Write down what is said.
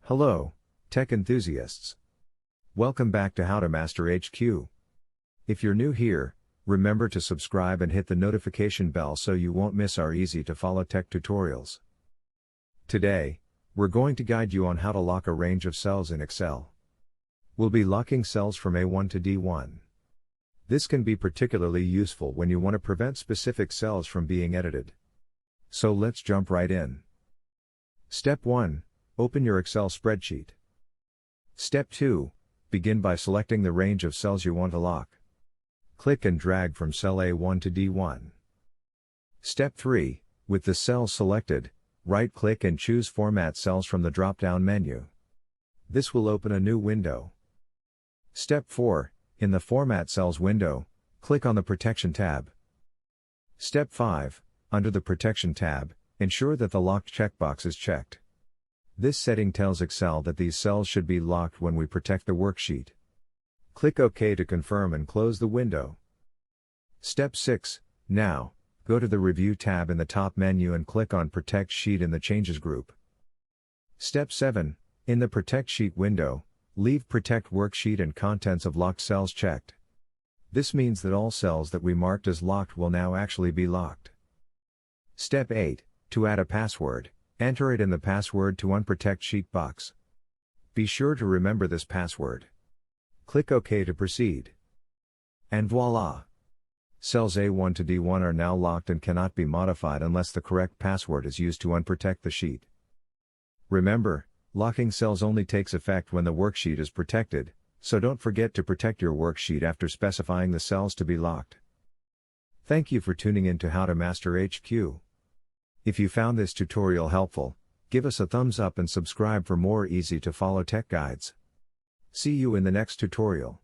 Hello, tech enthusiasts. Welcome back to How to Master HQ. If you're new here, remember to subscribe and hit the notification bell so you won't miss our easy to follow tech tutorials. Today, we're going to guide you on how to lock a range of cells in Excel. We'll be locking cells from A1 to D1. This can be particularly useful when you want to prevent specific cells from being edited. So let's jump right in. Step 1. Open your Excel spreadsheet. Step 2. Begin by selecting the range of cells you want to lock. Click and drag from cell A1 to D1. Step 3. With the cells selected, right-click and choose Format Cells from the drop-down menu. This will open a new window. Step 4. In the Format Cells window, click on the Protection tab. Step 5. Under the Protection tab, ensure that the Locked checkbox is checked. This setting tells Excel that these cells should be locked when we protect the worksheet. Click OK to confirm and close the window. Step 6. Now, go to the Review tab in the top menu and click on Protect Sheet in the Changes group. Step 7. In the Protect Sheet window, leave Protect Worksheet and Contents of Locked Cells checked. This means that all cells that we marked as locked will now actually be locked. Step 8. To add a password, enter it in the Password to Unprotect Sheet box. Be sure to remember this password. Click OK to proceed. And voila! Cells A1 to D1 are now locked and cannot be modified unless the correct password is used to unprotect the sheet. Remember, locking cells only takes effect when the worksheet is protected, so don't forget to protect your worksheet after specifying the cells to be locked. Thank you for tuning in to How to Master HQ. If you found this tutorial helpful, give us a thumbs up and subscribe for more easy to follow tech guides. See you in the next tutorial.